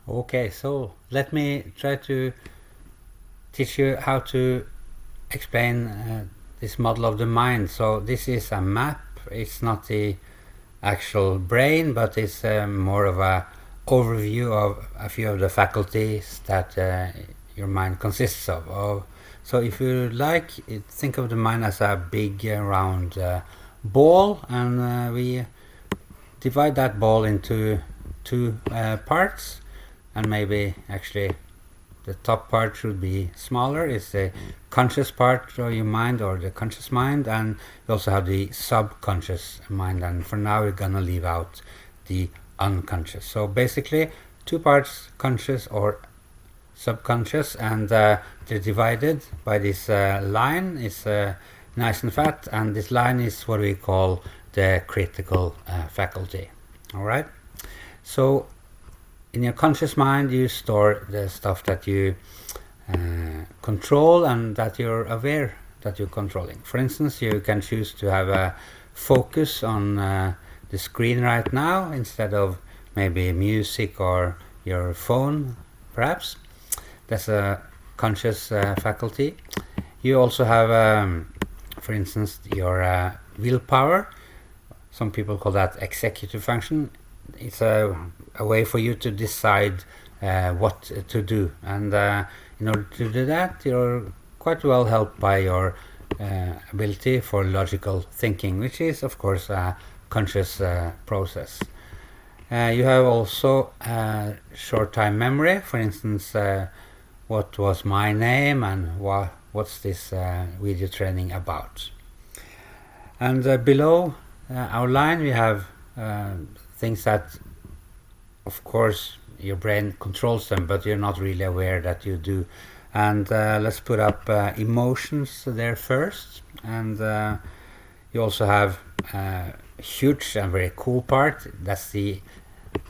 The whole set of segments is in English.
Okay, so let me try to teach you how to explain this model of the mind. So this is a map. It's not the actual brain, but it's more of a overview of a few of the faculties that your mind consists of. So if you like, think of the mind as a big round ball, and we divide that ball into two parts, and maybe actually the top part should be smaller. It's the conscious part of your mind, or the conscious mind, and you also have the subconscious mind, and for now we're gonna leave out the unconscious. So basically two parts, conscious or subconscious, and they're divided by this line. It's nice and fat, and this line is what we call the critical faculty. All right, so in your conscious mind you store the stuff that you control and that you're aware that you're controlling. For instance, you can choose to have a focus on the screen right now instead of maybe music or your phone, perhaps. That's a conscious faculty. You also have, for instance, your willpower. Some people call that executive function. It's a way for you to decide what to do, and in order to do that you're quite well helped by your ability for logical thinking, which is of course a conscious process. You have also short time memory. For instance, what was my name, and what's this video training about. And below our line we have things that of course your brain controls them, but you're not really aware that you do. And let's put up emotions there first. And you also have a huge and very cool part. That's the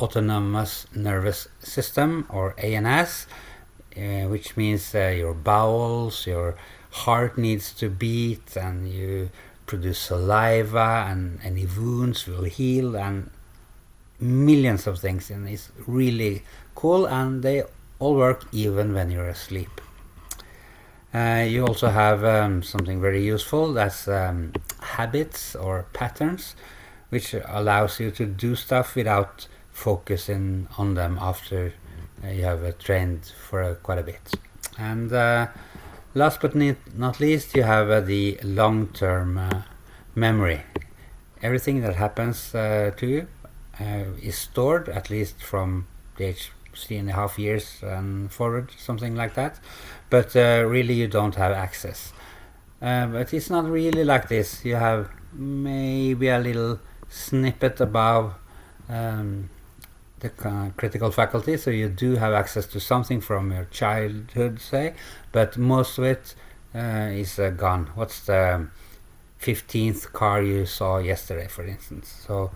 autonomous nervous system, or ANS, which means your bowels, your heart needs to beat, and you produce saliva, and any wounds will heal, and millions of things, and it's really cool, and they all work even when you're asleep. You also have something very useful. That's habits or patterns, which allows you to do stuff without focusing on them after you have trained for quite a bit. And last but not least, you have the long-term memory. Everything that happens to you is stored, at least from the age 3.5 years and forward, something like that. But really you don't have access. But it's not really like this. You have maybe a little snippet above the critical faculty, so you do have access to something from your childhood, say, but most of it is gone. What's the 15th car you saw yesterday, for instance? So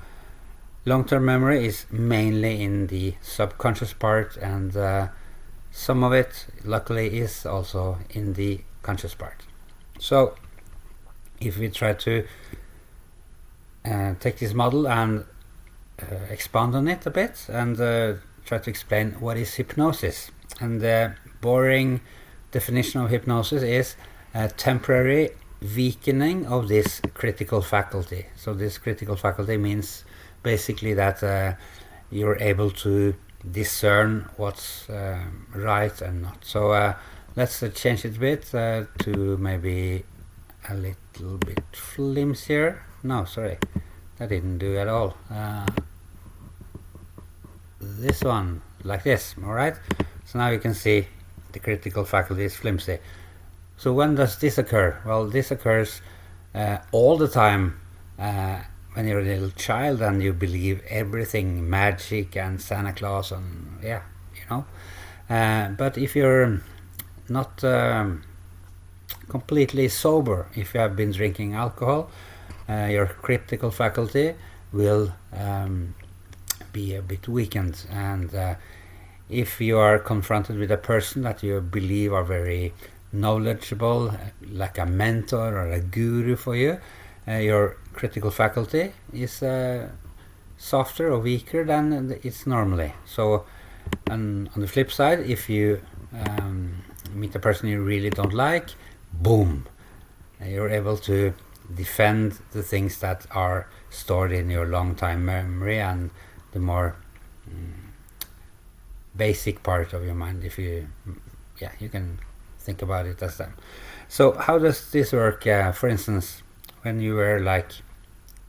long-term memory is mainly in the subconscious part, and some of it luckily is also in the conscious part. So if we try to take this model and expand on it a bit, and try to explain what is hypnosis. And the boring definition of hypnosis is a temporary weakening of this critical faculty. So this critical faculty means basically that you're able to discern what's right and not. So let's change it a bit to maybe a little bit flimsier. No, sorry, that didn't do at all. This one, like this. All right, so now you can see the critical faculty is flimsy. So when does this occur? Well, this occurs all the time when you're a little child and you believe everything, magic and Santa Claus, and yeah, you know. But if you're not completely sober, if you have been drinking alcohol, your critical faculty will be a bit weakened. And if you are confronted with a person that you believe are very knowledgeable, like a mentor or a guru for you, your critical faculty is softer or weaker than it's normally. So And on the flip side, if you meet a person you really don't like, boom, you're able to defend the things that are stored in your long time memory and the more basic part of your mind. If you you can think about it as them. So how does this work? For instance, when you were like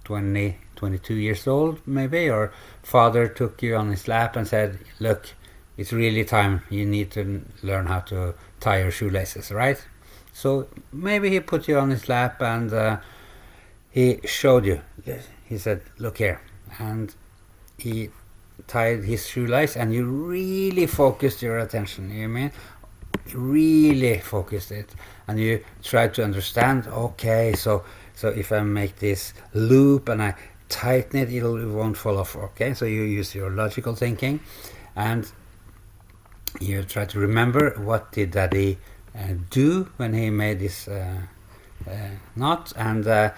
20, 22 years old, maybe your father took you on his lap and said, look, it's really time, you need to learn how to tie your shoelaces, right? So maybe he put you on his lap and he showed you. He said, look here. And he tied his shoelace and you really focused your attention. You mean? Really focused it. And you tried to understand, okay, so if I make this loop and I tighten it, it won't fall off. Okay, so you use your logical thinking and you try to remember what did daddy do when he made this knot, and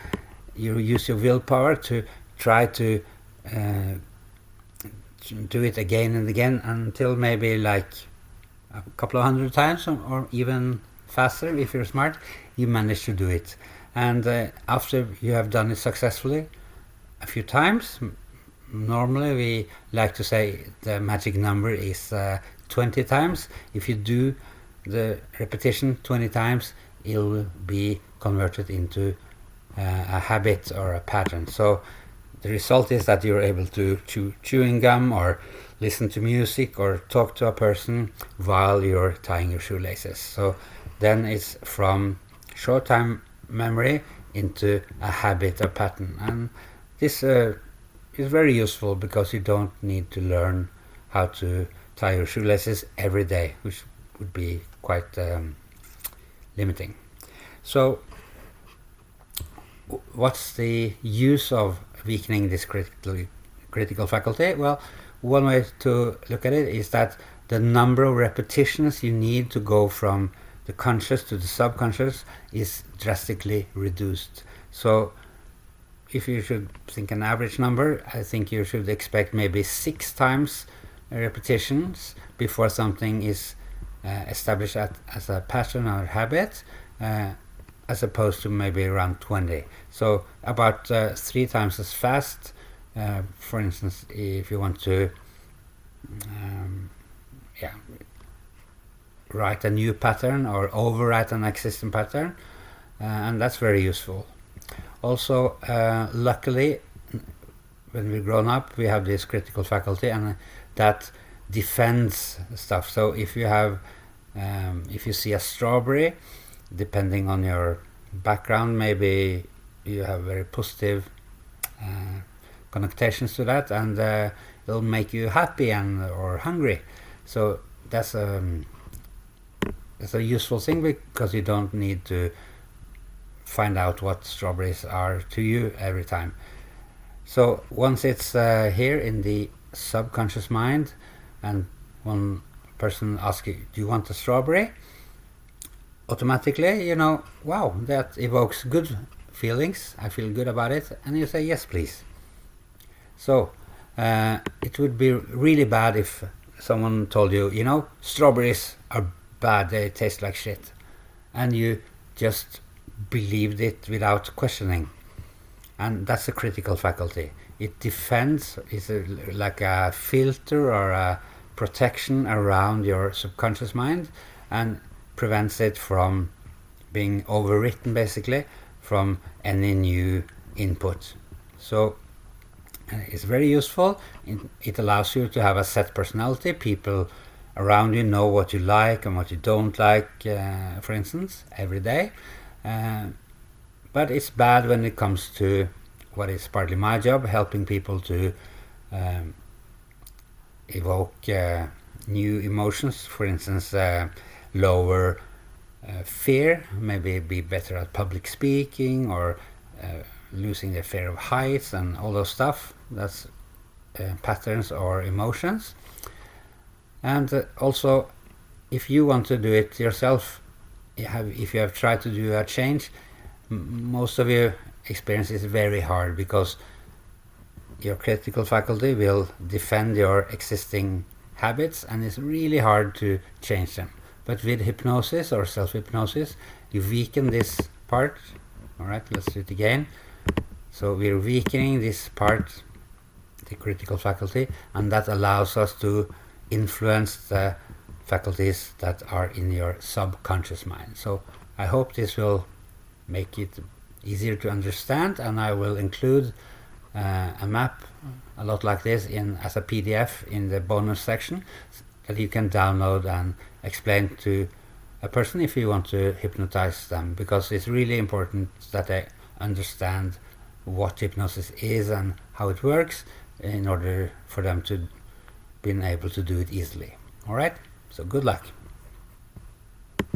you use your willpower to try to do it again and again until maybe like a couple of hundred times or even faster. If you're smart, you manage to do it. And after you have done it successfully a few times, normally we like to say the magic number is 20 times. If you do the repetition 20 times, it will be converted into a habit or a pattern. So the result is that you're able to chew chewing gum or listen to music or talk to a person while you're tying your shoelaces. So then it's from short time memory into a habit or pattern. And this is very useful because you don't need to learn how to tie your shoelaces every day, which would be quite limiting. So what's the use of weakening this critical faculty? Well, one way to look at it is that the number of repetitions you need to go from the conscious to the subconscious is drastically reduced. So if you should think an average number, I think you should expect maybe 6 times repetitions before something is established as a pattern or habit, as opposed to maybe around 20. So about 3 times as fast. For instance, if you want to write a new pattern or overwrite an existing pattern, and that's very useful. Also, luckily, when we're grown up, we have this critical faculty, and that defends stuff. So if you have, if you see a strawberry, depending on your background, maybe you have very positive connotations to that, and it'll make you happy and or hungry. So that's a useful thing because you don't need to find out what strawberries are to you every time. So once it's here in the subconscious mind, and one person asks you, do you want a strawberry? Automatically, you know, wow, that evokes good feelings. I feel good about it. And you say, yes, please. So it would be really bad if someone told you, you know, strawberries are bad, they taste like shit. And you just believed it without questioning. And that's a critical faculty. It defends, it's like a filter or a protection around your subconscious mind and prevents it from being overwritten, basically, from any new input. So it's very useful. It allows you to have a set personality. People around you know what you like and what you don't like, for instance, every day. But it's bad when it comes to what is partly my job, helping people to evoke new emotions. For instance, lower fear, maybe be better at public speaking, or losing their fear of heights and all those stuff. That's patterns or emotions. And also, if you want to do it yourself, if you have tried to do a change, most of your experience is very hard because your critical faculty will defend your existing habits, and it's really hard to change them. But with hypnosis or self-hypnosis, you weaken this part. Alright, let's do it again. So we're weakening this part, the critical faculty, and that allows us to influence the faculties that are in your subconscious mind. So I hope this will make it easier to understand, and I will include a map a lot like this as a PDF in the bonus section that you can download and explain to a person if you want to hypnotize them, because it's really important that they understand what hypnosis is and how it works in order for them to be able to do it easily. Alright, so good luck.